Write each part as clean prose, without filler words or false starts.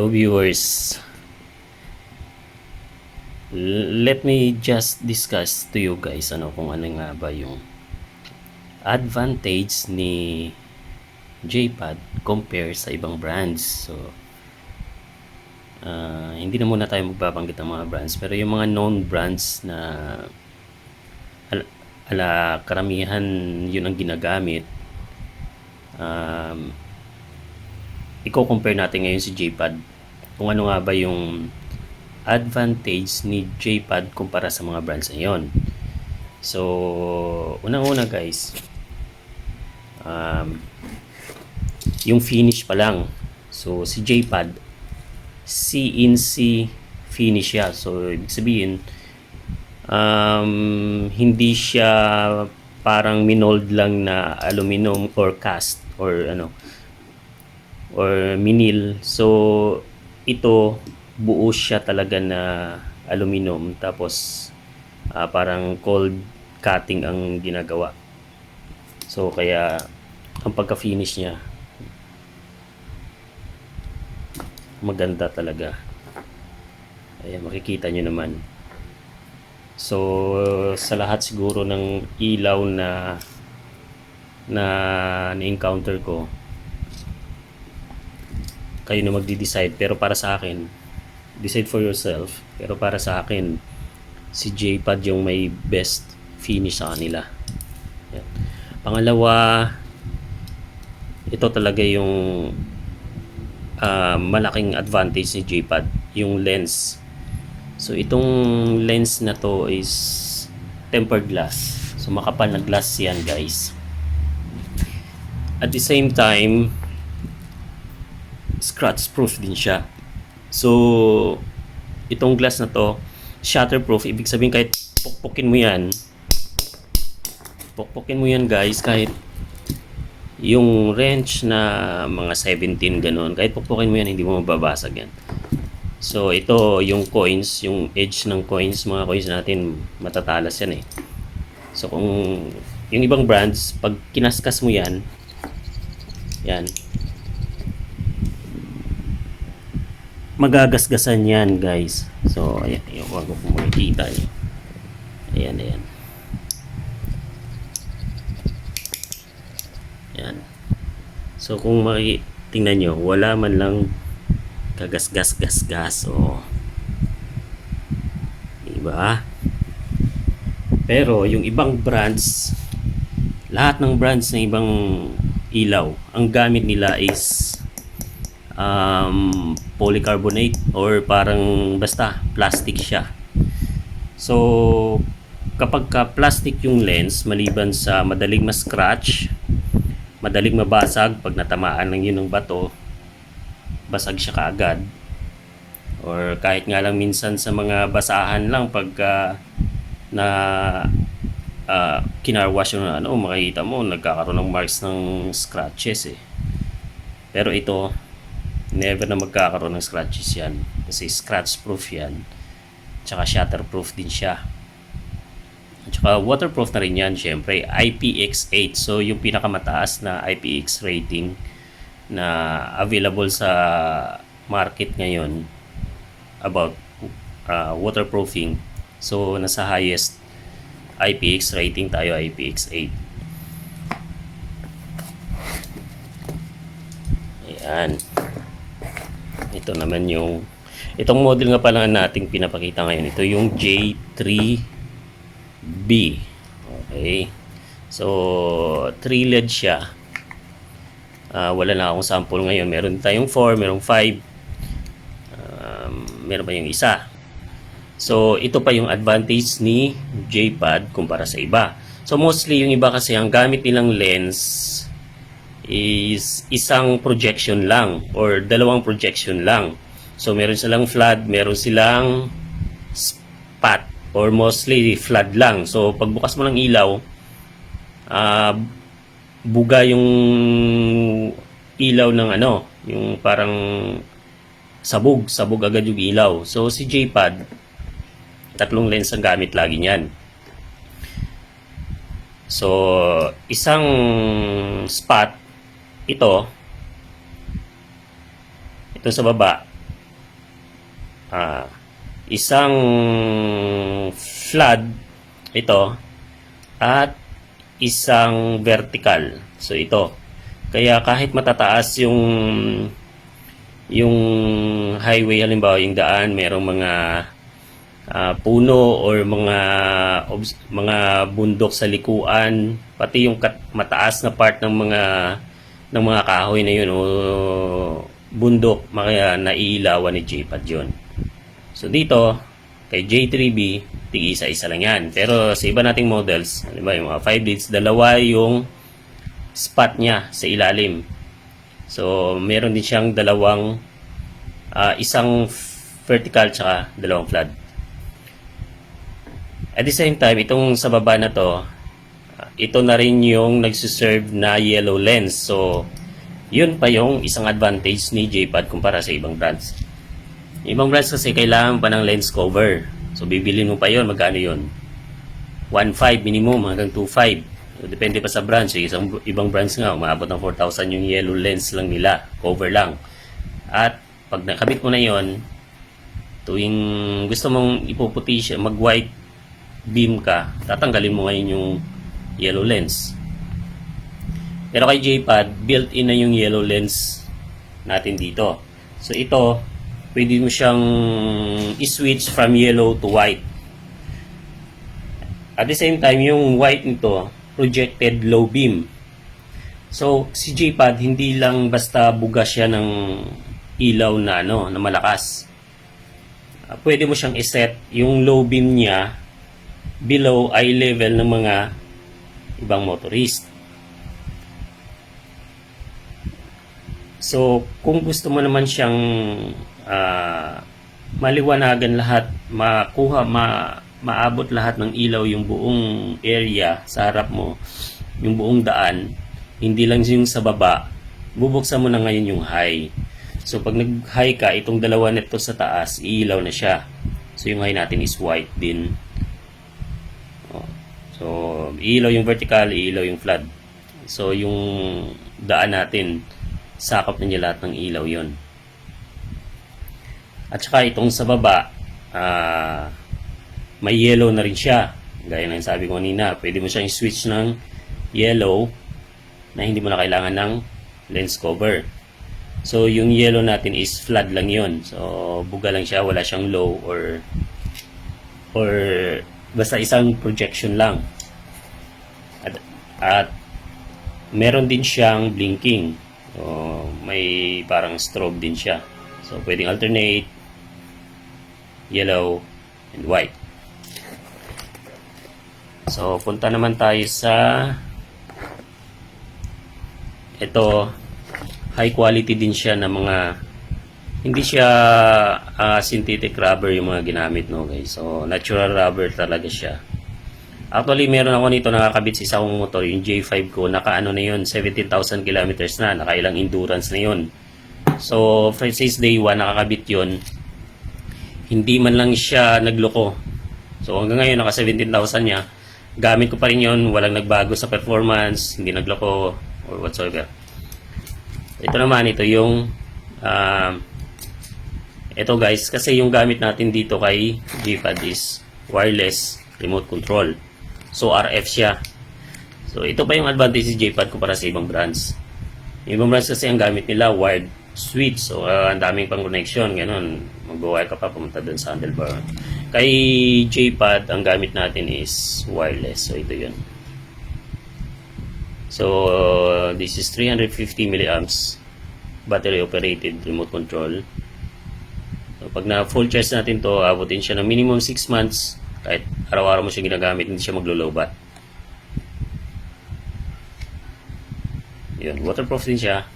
Hello viewers. Let me just discuss to you guys kung ano nga ba yung advantage ni J-Pad compare sa ibang brands. So hindi na muna tayo magbabanggit ng mga brands, pero yung mga known brands na karamihan yun ang ginagamit, i-compare natin ngayon si J-Pad kung ano nga ba yung advantage ni J-Pad kumpara sa mga brands na yun. So unang-una guys, yung finish pa lang. So si J-Pad CNC finish siya. So ibig sabihin hindi siya parang minold lang na aluminum or cast or minil. So ito buo siya talaga na aluminum, tapos parang cold cutting ang ginagawa. So kaya ang pagka-finish niya maganda talaga. Ayan, makikita nyo naman. So sa lahat siguro ng ilaw na na-encounter ko, kayo na magde-decide, pero para sa akin, decide for yourself, pero para sa akin si J-Pad yung may best finish sa kanila. Ayan. Pangalawa, ito talaga yung malaking advantage ni J-Pad, yung lens. So itong lens na to is tempered glass. So makapal na glass yan guys. At the same time, scratch proof din siya. So itong glass na to shatterproof. Ibig sabihin kahit pukpukin mo yan guys, kahit yung wrench na mga 17 ganun, kahit pukpukin mo yan, hindi mo mababasag yan. So ito yung coins, yung edge ng coins, mga coins natin matatalas yan eh. So kung yung ibang brands, pag kinaskas mo yan magagasgasan yan guys. So ayan, yung wag ko makikita nyo. Ayan. So kung tingnan nyo, wala man lang kagasgas. O diba? Pero yung ibang brands, lahat ng brands ng ibang ilaw, ang gamit nila is polycarbonate or parang basta plastic siya. So kapag ka plastic yung lens, maliban sa madaling ma-scratch, madaling mabasag pag natamaan lang yun ng bato, basag siya kaagad, or kahit nga lang minsan sa mga basahan lang pagka kinarwash yung makikita mo nagkakaroon ng marks ng scratches eh. Pero ito never na magkakaroon ng scratches yan kasi scratch proof yan, tsaka shatterproof din siya, tsaka waterproof na rin yan syempre, IPX8. So yung pinakamataas na IPX rating na available sa market ngayon about waterproofing. So nasa highest IPX rating tayo, IPX8. Ayan. Ito naman itong model nga pala nating pinapakita ngayon. Ito yung J3B. Okay. So 3 LED siya. Wala na akong sample ngayon. Meron tayong 4, merong 5. Meron pa yung isa. So ito pa yung advantage ni J-Pad kumpara sa iba. So mostly yung iba kasi ang gamit nilang lens is isang projection lang or dalawang projection lang. So meron silang flood, meron silang spot, or mostly flood lang. So pagbukas mo ng ilaw, buga yung ilaw ng yung parang sabog agad yung ilaw. So si J-Pad, tatlong lens ang gamit lagi niyan. So isang spot, ito sa baba, isang flood ito at isang vertical. So ito. Kaya kahit matataas yung highway, halimbawa yung daan, merong mga puno or mga bundok sa likuan, pati yung mataas na part ng mga kahoy na yun o bundok, kaya naiilawan ni J-Pad yun. So dito kay J3B, tig-isa-isa lang yan. Pero sa iba nating models, halimbawa yung mga 5 leads, dalawa yung spot niya sa ilalim. So meron din siyang dalawang isang vertical tsaka dalawang flat. At the same time, itong sa baba na to, ito na rin yung nagsiserve na yellow lens. So, yun pa yung isang advantage ni J-Pad kumpara sa ibang brands. Ibang brands kasi kailangan pa ng lens cover. So, bibilin mo pa yon, magkano yun? 1.5 minimum hanggang 2.5. So, depende pa sa brands. Yung ibang brands nga, umaabot ng 4,000 yung yellow lens lang nila. Cover lang. At pag nakabit mo na yon, tuwing gusto mong ipuputi siya, mag-white beam ka, tatanggalin mo ngayon yung yellow lens. Pero kay J-Pad, built-in na yung yellow lens natin dito. So ito, pwede mo siyang i-switch from yellow to white. At the same time, yung white nito, projected low beam. So si J-Pad, hindi lang basta bugas siya ng ilaw na na malakas. Pwede mo siyang iset yung low beam niya below eye level ng mga ibang motorist. So, kung gusto mo naman siyang maliwanagan lahat, maabot lahat ng ilaw yung buong area sa harap mo, yung buong daan, hindi lang yung sa baba, bubuksan mo na ngayon yung high. So, pag nag-high ka, itong dalawa nito sa taas, iilaw na siya. So, yung high natin is white din. So, iilaw yung vertical, iilaw yung flat. So, yung daan natin, sakop na niya lahat ng ilaw yon. At saka itong sa baba, may yellow na rin siya. Gaya ng sabi ko kanina, pwede mo siyang switch ng yellow na hindi mo na kailangan ng lens cover. So, yung yellow natin is flat lang yon. So, buga lang siya, wala siyang low or basta isang projection lang. At meron din siyang blinking. So, may parang strobe din siya. So, pwedeng alternate yellow and white. So, punta naman tayo sa ito. High quality din siya na mga hindi siya synthetic rubber yung mga ginamit, no guys. So, natural rubber talaga siya. Actually, meron ako nito nakakabit sa isa kong motor, yung J5 ko, naka na yun, 17,000 kilometers na, nakailang endurance na yun. So, since day 1, nakakabit yun, hindi man lang siya nagloko. So, hanggang ngayon, naka 17,000 niya, gamit ko pa rin yun, walang nagbago sa performance, hindi nagloko, or whatsoever. Ito naman, ito yung ito guys, kasi yung gamit natin dito kay J-Pad is wireless remote control. So, RF siya. So, ito pa yung advantage ni J-Pad kumpara sa ibang brands. Yung ibang brands kasi ang gamit nila wired switch. So, ang daming pang connection. Ganon. Mag-wire ka pa pumunta dun sa handlebar. Kay J-Pad, ang gamit natin is wireless. So, ito yun. So, this is 350 milliamps battery operated remote control. So, pag na full charge natin to, abutin siya ng minimum 6 months. Kahit araw-araw mo siya ginagamit, hindi siya maglo-lowbat. Yun, waterproof din siya.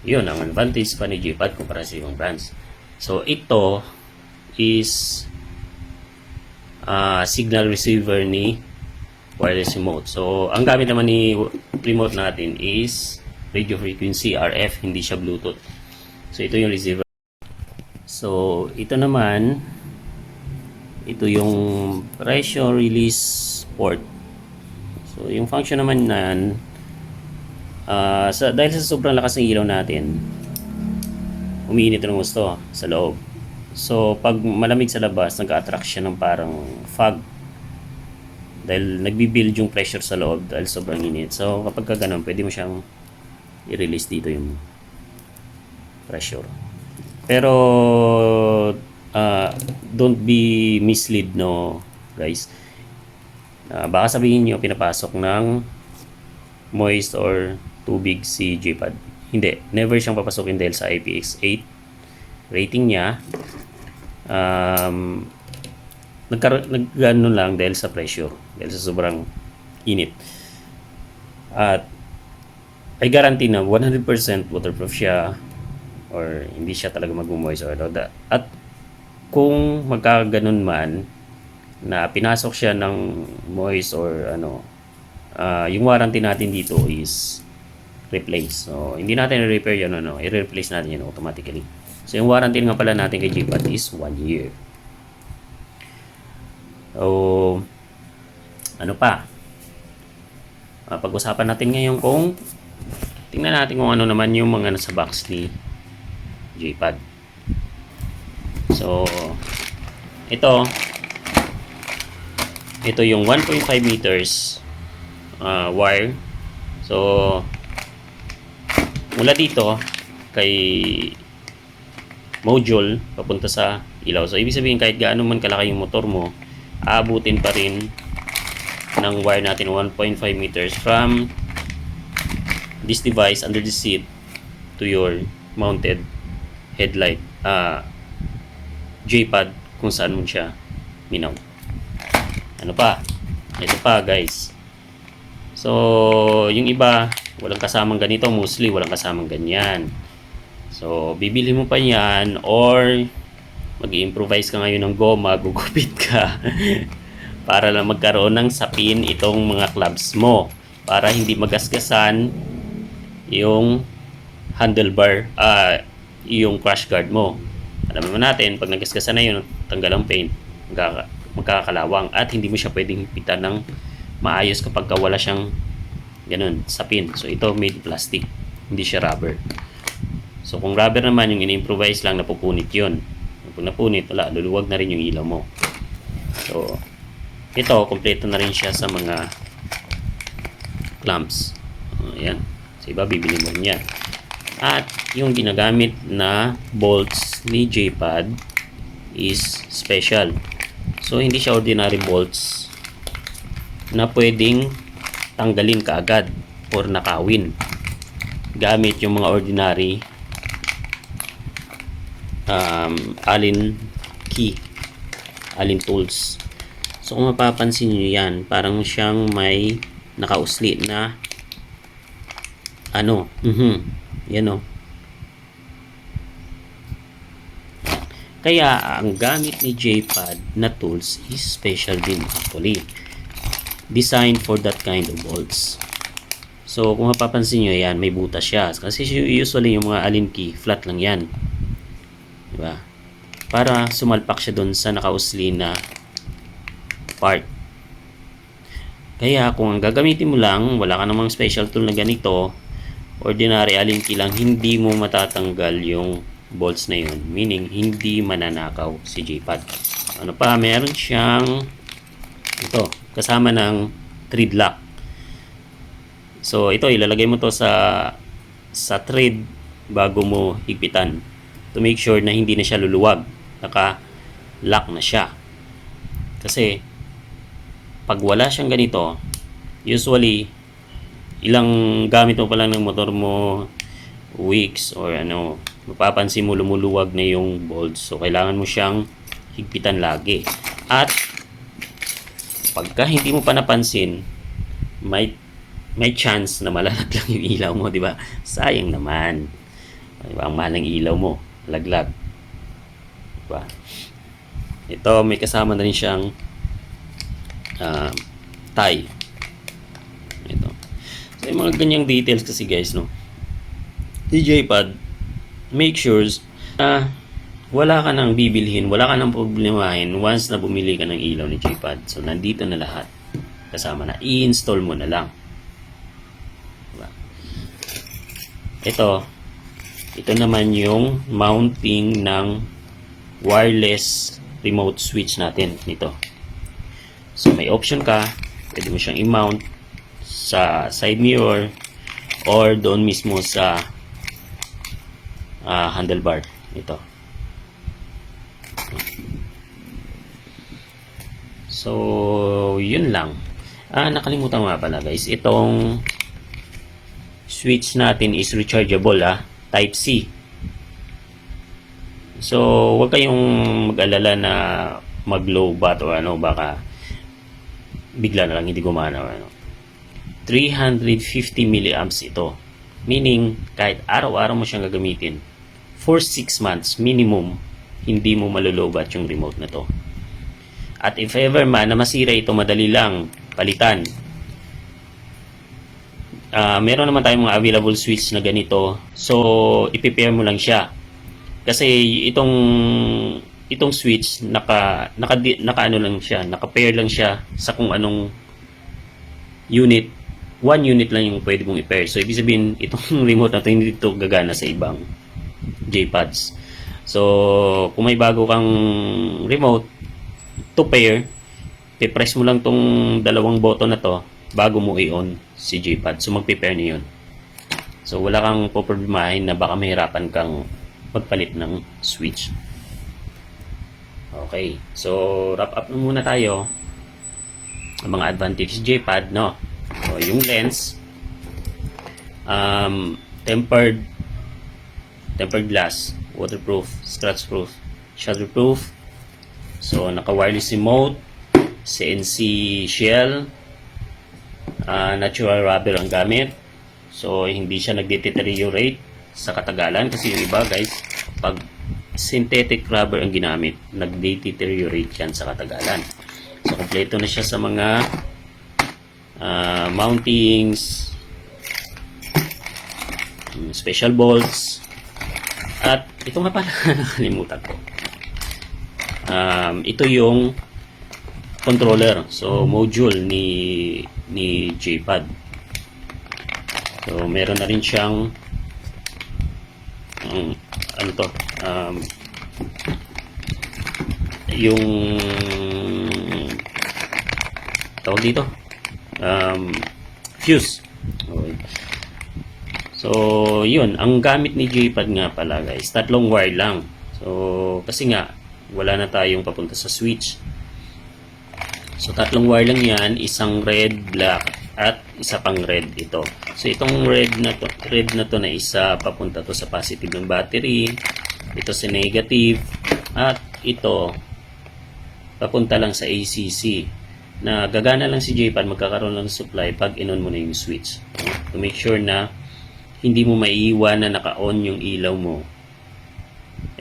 Yun, ang advantage pa ni J-Pad kumpara sa ibang brands. So, ito is signal receiver ni wireless remote. So, ang gamit naman ni remote natin is radio frequency, RF, hindi siya Bluetooth. So, ito yung receiver. So, ito naman, ito yung pressure release port. So, yung function naman nan, dahil sa sobrang lakas ng ilaw natin, umiinit ng gusto sa loob. So, pag malamig sa labas, nag-attract siya ng parang fog. Dahil nagbibuild yung pressure sa loob dahil sobrang init. So, kapag ka ganun, pwede mo siyang i-release dito yung pressure. Pero, don't be misled, no, guys. Baka sabihin nyo, pinapasok ng moist or tubig si J-Pad. Hindi, never siyang papasukin dahil sa IPX8 rating niya. Naggano lang dahil sa pressure, dahil sa sobrang init. At I guarantee na 100% waterproof siya or hindi siya talaga mag-moist or that. At kung magkaganon man na pinasok siya ng moist or ano, yung warranty natin dito is replace. So, hindi natin i-repair yun, i-replace natin yun automatically. So, yung warranty nga pala natin kay J-Pad is 1 year. So, ano pa? Pag-usapan natin ngayon kung tingnan natin kung ano naman yung mga nasa box ni J-Pad. So, ito yung 1.5 meters wire. So, mula dito kay module papunta sa ilaw. So, ibig sabihin kahit gaano man kalaki yung motor mo, aabutin pa rin ng wire natin 1.5 meters from this device under the seat to your mounted headlight J-Pad kung saan mo siya minaw. Ano pa? Ito pa, guys. So, yung iba walang kasamang ganito, mostly walang kasamang ganyan. So, bibili mo pa yan or mag-i-improvise ka ngayon ng goma, gugupit ka para lang magkaroon ng sapin itong mga clubs mo para hindi magasgasan yung handlebar, yung crash guard mo. Alam naman natin, pag nagasgasan na yun, tanggal ang paint, magkakakalawang at hindi mo siya pwedeng hipitan ng maayos kapag wala siyang ganun, sapin. So, ito made plastic, hindi siya rubber. So, kung rubber naman, yung in-improvise lang, napupunit yun. Pag napunit, wala, luluwag na rin yung ilaw mo. So, ito, kompleto na rin siya sa mga clamps. Ayan. So, iba, bibili mo rin yan. At, yung ginagamit na bolts ni J-Pad is special. So, hindi siya ordinary bolts na pwedeng tanggalin kaagad or nakawin gamit yung mga ordinary Allen key, Allen tools. So kung mapapansin nyo yan, parang siyang may nakausli na ano, yan o. Kaya ang gamit ni J-Pad na tools is special din actually, designed for that kind of bolts. So kung mapapansin nyo yan, may butas siya kasi usually yung mga Allen key flat lang yan, diba? Para sumalpak siya doon sa nakausli na part. Kaya kung ang gagamitin mo lang, wala ka namang special tool na ganito, ordinary Allen key lang, hindi mo matatanggal yung bolts na yun, meaning hindi mananakaw si J-Pad. Ano pa, meron siyang ito, kasama ng thread lock. So ito, ilalagay mo to sa thread bago mo higpitan to make sure na hindi na siya luluwag, naka-lock na siya. Kasi pag wala siyang ganito, usually ilang gamit mo pa lang ng motor mo, weeks or ano, mapapansin mo lumuluwag na yung bolts. So kailangan mo siyang higpitan lagi. At pagka hindi mo pa napansin, may chance na malalag lang yung ilaw mo, di ba? Sayang naman. Diba? Ang mahal ng ilaw mo, laglag. Diba? Ito, may kasama na rin siyang tie. Ito. So, yung mga ganyang details kasi guys, no? J-Pad, make sure na wala ka nang bibilhin, wala ka nang problemahin once na bumili ka ng ilaw ni J-Pad. So, nandito na lahat. Kasama na. I-install mo na lang. Diba? Ito, Ito naman yung mounting ng wireless remote switch natin nito. So may option ka, pwede mo siyang i-mount sa side mirror or doon mismo sa handlebar ito. So yun lang. Nakalimutan nga pala guys, itong switch natin is rechargeable, type C. So huwag kayong mag-alala na mag-low bat o ano, baka bigla na lang hindi gumana o ano. 350 milliamps ito. Meaning, kahit araw-araw mo siyang gagamitin, for 6 months minimum, hindi mo malulubat yung remote na to. At if ever man na masira ito, madali lang palitan. Meron naman tayong mga available switch na ganito. So, i-prepare mo lang siya. Kasi itong switch naka ano lang siya, naka-pair lang siya sa kung anong unit. One unit lang yung pwede mong i-pair. So, ibig sabihin, itong remote na ito, hindi ito gagana sa ibang J-pads. So, kung may bago kang remote to pair, i-press mo lang tong dalawang button na to bago mo i-on si J-pad. So, mag-pair na yun. So, wala kang poproblemahin na baka mahirapan kang magpalit ng switch. Okay. So, wrap up na muna tayo. Ang mga advantage J-pad, no? So, yung lens, tempered glass, waterproof, scratch-proof, shatterproof. So, naka-wireless remote, CNC shell, natural rubber ang gamit. So, hindi siya nag-deteriorate sa katagalan. Kasi yung iba, guys, pag synthetic rubber ang ginamit, nag-deteriorate yan sa katagalan. So, kompleto na siya sa mga mountings, special bolts, at ito nga pala, nakalimutan ko. Ito yung controller, so module ni J-pad. So, meron na rin siyang ano to, yung tawag dito, fuse. Okay. So, yun. Ang gamit ni J-pad nga pala guys, tatlong wire lang. So, kasi nga, wala na tayong papunta sa switch. So, tatlong wire lang yan. Isang red, black, at isa pang red ito. So, itong red na to na isa, papunta to sa positive ng battery. Ito sa negative. At ito, papunta lang sa ACC. Na gagana lang si J-pad, magkakaroon lang ng supply pag in-on mo na yung switch. To make sure na hindi mo maiiwan na naka-on yung ilaw mo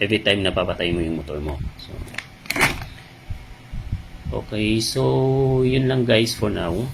every time na papatay mo yung motor mo. So, okay, so yun lang guys for now.